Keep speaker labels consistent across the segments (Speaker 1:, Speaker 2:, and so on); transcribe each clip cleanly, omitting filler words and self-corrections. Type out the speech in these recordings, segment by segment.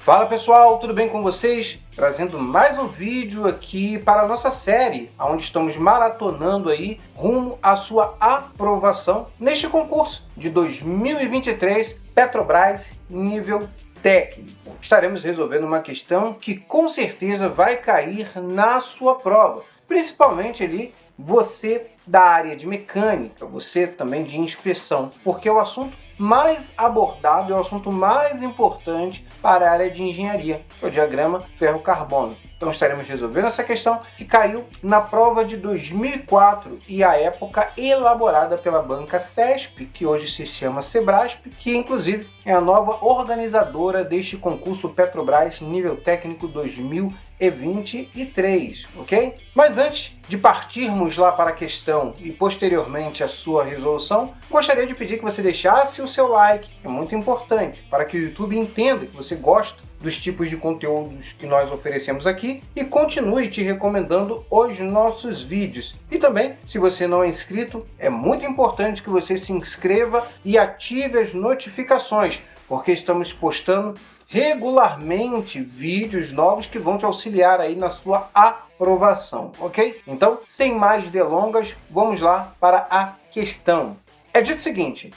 Speaker 1: Fala pessoal, tudo bem com vocês? Trazendo mais um vídeo aqui para a nossa série, onde estamos maratonando aí rumo à sua aprovação neste concurso de 2023 Petrobras nível técnico. Estaremos resolvendo uma questão que com certeza vai cair na sua prova, principalmente ali você da área de mecânica, você também de inspeção, porque é o assunto mais abordado, é o assunto mais importante para a área de engenharia, que é o diagrama ferro-carbono. Então estaremos resolvendo essa questão que caiu na prova de 2004 e à época elaborada pela banca CESP, que hoje se chama Sebrasp, que inclusive é a nova organizadora deste concurso Petrobras nível técnico 2023, ok? Mas antes de partirmos lá para a questão e posteriormente a sua resolução, gostaria de pedir que você deixasse o seu like, é muito importante, para que o YouTube entenda que você gosta dos tipos de conteúdos que nós oferecemos aqui e continue te recomendando os nossos vídeos. E também, se você não é inscrito, é muito importante que você se inscreva e ative as notificações, porque estamos postando regularmente vídeos novos que vão te auxiliar aí na sua aprovação, ok? Então, sem mais delongas, vamos lá para a questão. É dito o seguinte: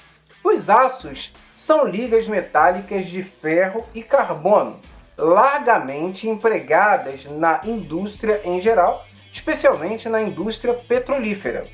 Speaker 1: os aços são ligas metálicas de ferro e carbono, largamente empregadas na indústria em geral, especialmente na indústria petrolífera.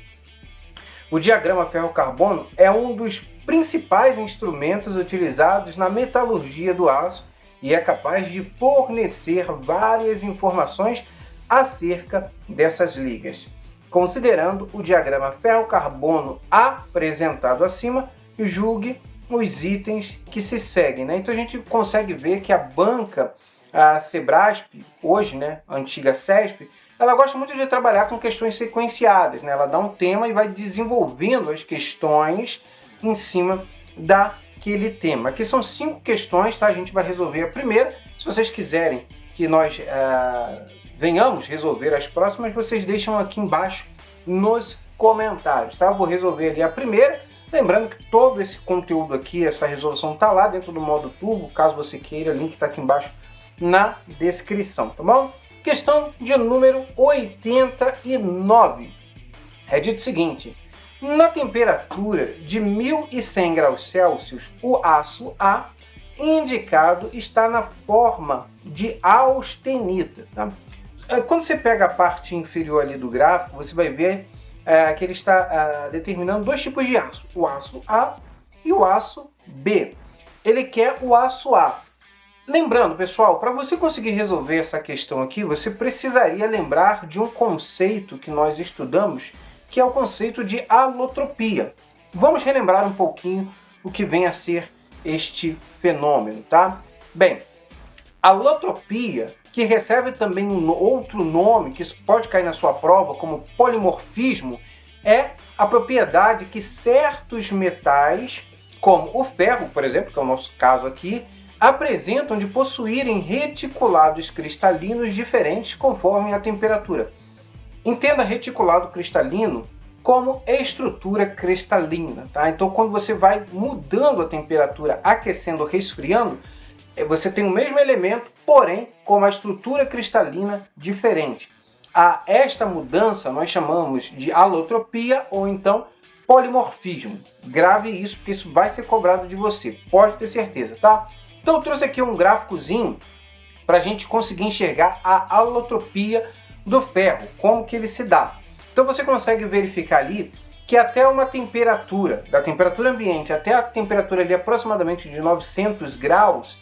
Speaker 1: O diagrama ferro-carbono é um dos principais instrumentos utilizados na metalurgia do aço e é capaz de fornecer várias informações acerca dessas ligas. Considerando o diagrama ferro-carbono apresentado acima, julgue os itens que se seguem, né? Então a gente consegue ver que a banca, a Sebrasp, hoje, né, a antiga CESP, ela gosta muito de trabalhar com questões sequenciadas, né? Ela dá um tema e vai desenvolvendo as questões em cima daquele tema. Aqui são 5 questões, tá? A gente vai resolver a primeira. Se vocês quiserem que nós venhamos resolver as próximas, vocês deixam aqui embaixo nos comentários, tá? Eu vou resolver ali a primeira. Lembrando que todo esse conteúdo aqui, essa resolução está lá dentro do modo turbo, caso você queira, o link está aqui embaixo na descrição, tá bom? Questão de número 89. É dito o seguinte: na temperatura de 1100 graus Celsius, o aço A indicado está na forma de austenita. Tá? Quando você pega a parte inferior ali do gráfico, você vai ver que ele está determinando dois tipos de aço, o aço A e o aço B. Ele quer o aço A. Lembrando, pessoal, para você conseguir resolver essa questão aqui, você precisaria lembrar de um conceito que nós estudamos, que é o conceito de alotropia. Vamos relembrar um pouquinho o que vem a ser este fenômeno, tá? Bem, alotropia, que recebe também um outro nome que pode cair na sua prova como polimorfismo, é a propriedade que certos metais, como o ferro, por exemplo, que é o nosso caso aqui, apresentam de possuírem reticulados cristalinos diferentes conforme a temperatura. Entenda reticulado cristalino como estrutura cristalina, tá? Então, quando você vai mudando a temperatura, aquecendo ou resfriando, você tem o mesmo elemento, porém com uma estrutura cristalina diferente. A esta mudança nós chamamos de alotropia ou então polimorfismo. Grave isso, porque isso vai ser cobrado de você, pode ter certeza, tá? Então eu trouxe aqui um gráficozinho para a gente conseguir enxergar a alotropia do ferro, como que ele se dá. Então você consegue verificar ali que até uma temperatura, da temperatura ambiente até a temperatura ali aproximadamente de 900 graus,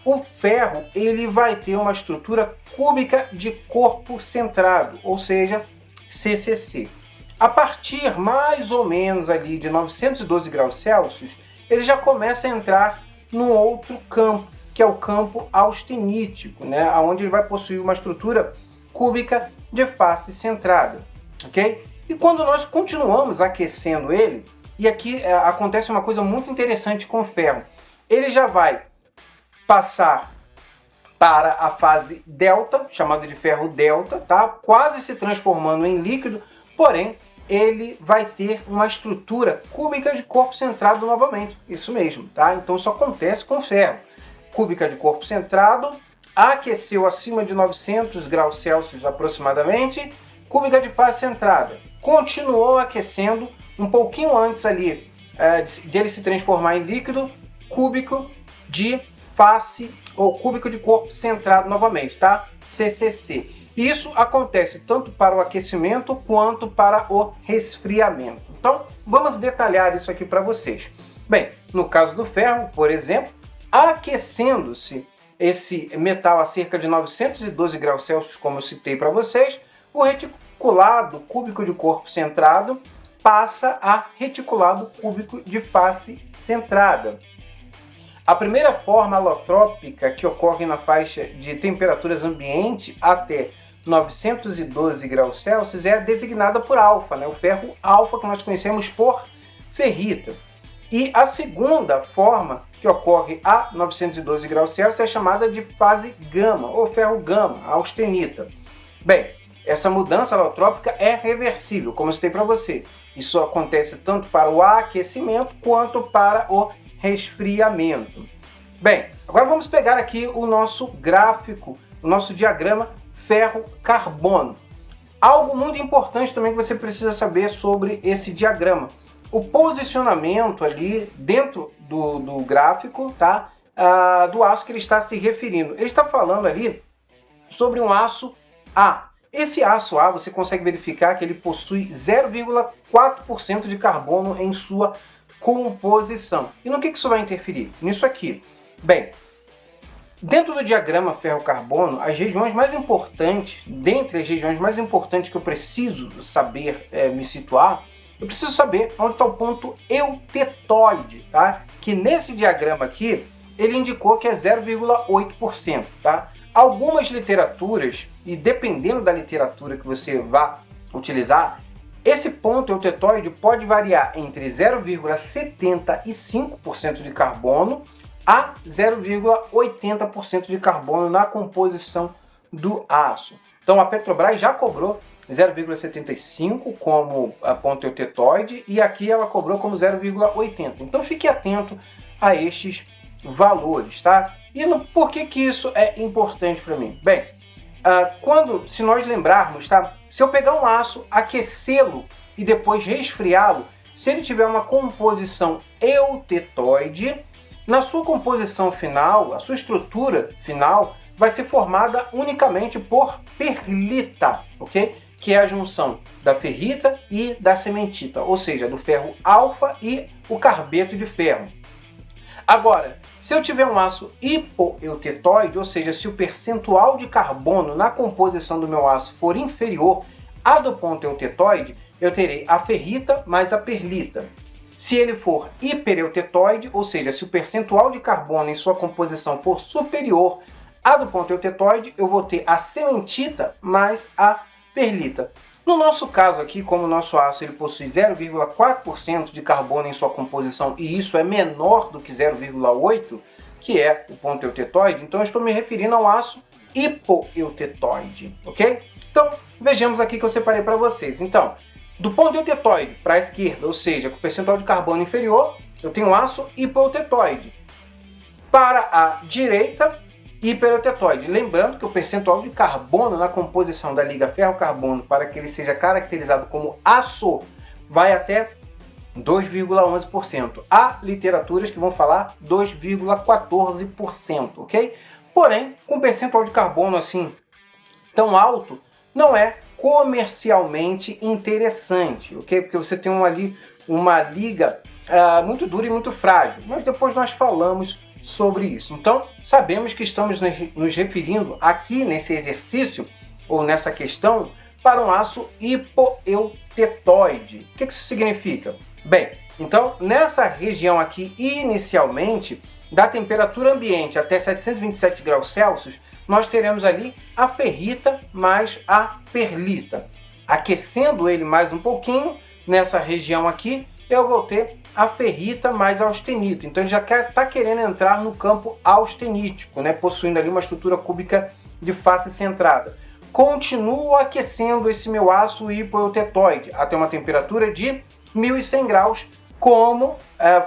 Speaker 1: o ferro ele vai ter uma estrutura cúbica de corpo centrado, ou seja, CCC. A partir mais ou menos ali de 912 graus Celsius, ele já começa a entrar num outro campo, que é o campo austenítico, né? Onde ele vai possuir uma estrutura cúbica de face centrada, ok? E quando nós continuamos aquecendo ele, e aqui acontece uma coisa muito interessante com o ferro, ele já vai passar para a fase delta, chamada de ferro delta, tá? Quase se transformando em líquido, porém ele vai ter uma estrutura cúbica de corpo centrado novamente, isso mesmo, tá? Então isso acontece com o ferro. cúbica de corpo centrado, aqueceu acima de 900 graus Celsius aproximadamente, cúbica de face centrada. Continuou aquecendo um pouquinho antes ali de ele se transformar em líquido, cúbico de face ou cúbico de corpo centrado novamente, tá? CCC. Isso acontece tanto para o aquecimento quanto para o resfriamento. Então, vamos detalhar isso aqui para vocês. Bem, no caso do ferro, por exemplo, aquecendo-se esse metal a cerca de 912 graus Celsius, como eu citei para vocês, o reticulado cúbico de corpo centrado passa a reticulado cúbico de face centrada. A primeira forma alotrópica que ocorre na faixa de temperaturas ambiente até 912 graus Celsius é designada por alfa, né? O ferro alfa que nós conhecemos por ferrita. E a segunda forma que ocorre a 912 graus Celsius é chamada de fase gama, ou ferro gama, austenita. Bem, essa mudança alotrópica é reversível, como eu citei para você. Isso acontece tanto para o aquecimento quanto para o resfriamento. Bem, agora vamos pegar aqui o nosso gráfico, o nosso diagrama ferro-carbono. Algo muito importante também que você precisa saber sobre esse diagrama. O posicionamento ali dentro do gráfico, tá? Do aço que ele está se referindo. Ele está falando ali sobre um aço A. Esse aço A, você consegue verificar que ele possui 0,4% de carbono em sua composição. E no que isso vai interferir? Nisso aqui. Bem, dentro do diagrama ferro-carbono, as regiões mais importantes, dentre as regiões mais importantes que eu preciso saber me situar, eu preciso saber onde está o ponto eutetoide, tá? Que nesse diagrama aqui, ele indicou que é 0,8%, tá? Algumas literaturas, e dependendo da literatura que você vá utilizar, esse ponto eutetoide pode variar entre 0,75% de carbono a 0,80% de carbono na composição do aço. Então a Petrobras já cobrou 0,75 como a ponto eutetoide e aqui ela cobrou como 0,80. Então fique atento a estes valores, tá? E por que isso é importante para mim? Bem, se nós lembrarmos, tá? Se eu pegar um aço, aquecê-lo e depois resfriá-lo, se ele tiver uma composição eutetoide, na sua composição final, a sua estrutura final vai ser formada unicamente por perlita, ok? Que é a junção da ferrita e da cementita, ou seja, do ferro alfa e o carbeto de ferro. Agora, se eu tiver um aço hipoeutetoide, ou seja, se o percentual de carbono na composição do meu aço for inferior à do ponto eutetoide, eu terei a ferrita mais a perlita. Se ele for hipereutetoide, ou seja, se o percentual de carbono em sua composição for superior à do ponto eutetoide, eu vou ter a cementita mais a perlita. No nosso caso aqui, como o nosso aço ele possui 0,4% de carbono em sua composição e isso é menor do que 0,8%, que é o ponto eutetoide, então eu estou me referindo ao aço hipoeutetoide, ok? Então, vejamos aqui que eu separei para vocês. Então, do ponto eutetoide para a esquerda, ou seja, com percentual de carbono inferior, eu tenho aço hipoeutetoide. Para a direita, hipereutetoide. Lembrando que o percentual de carbono na composição da liga ferro-carbono, para que ele seja caracterizado como aço, vai até 2,11%. Há literaturas que vão falar 2,14%, ok? Porém, com percentual de carbono assim tão alto, não é comercialmente interessante, ok? Porque você tem ali uma liga muito dura e muito frágil. Mas depois nós falamos sobre isso. Então, sabemos que estamos nos referindo aqui nesse exercício, ou nessa questão, para um aço hipoeutetoide. O que isso significa? Bem, então, nessa região aqui, inicialmente, da temperatura ambiente até 727 graus Celsius, nós teremos ali a ferrita mais a perlita. Aquecendo ele mais um pouquinho, nessa região aqui, eu vou ter a ferrita mais a austenita. Então ele já está querendo entrar no campo austenítico, né? Possuindo ali uma estrutura cúbica de face centrada. Continuo aquecendo esse meu aço hipoeutetoide até uma temperatura de 1100 graus, como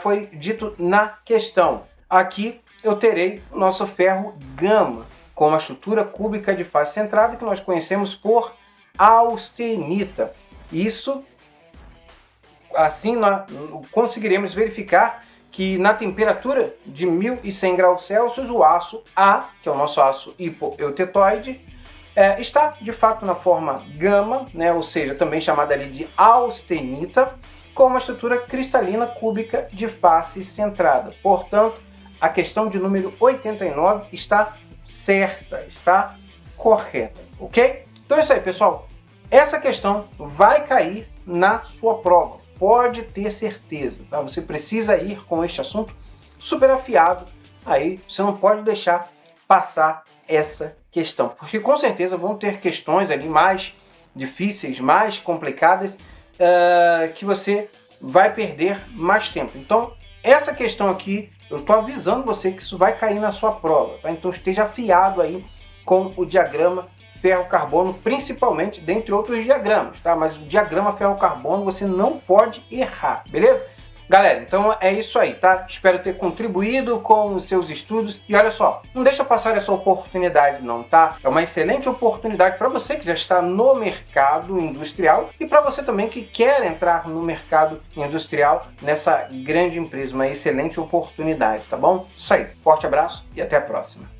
Speaker 1: foi dito na questão. Aqui eu terei o nosso ferro gama, com uma estrutura cúbica de face centrada que nós conhecemos por austenita. Isso, assim, nós conseguiremos verificar que na temperatura de 1100 graus Celsius, o aço A, que é o nosso aço hipoeutetoide, está de fato na forma gama, né, ou seja, também chamada ali de austenita, com uma estrutura cristalina cúbica de face centrada. Portanto, a questão de número 89 está certa, está correta, ok? Então é isso aí, pessoal. Essa questão vai cair na sua prova, pode ter certeza, tá? Você precisa ir com este assunto super afiado, aí você não pode deixar passar essa questão, porque com certeza vão ter questões ali mais difíceis, mais complicadas, que você vai perder mais tempo. Então, essa questão aqui, eu estou avisando você que isso vai cair na sua prova, tá? Então esteja afiado aí com o diagrama ferro-carbono, principalmente, dentre outros diagramas, tá? Mas o diagrama ferro-carbono você não pode errar, beleza? Galera, então é isso aí, tá? Espero ter contribuído com os seus estudos. E olha só, não deixa passar essa oportunidade não, tá? É uma excelente oportunidade para você que já está no mercado industrial e para você também que quer entrar no mercado industrial nessa grande empresa. Uma excelente oportunidade, tá bom? Isso aí, forte abraço e até a próxima.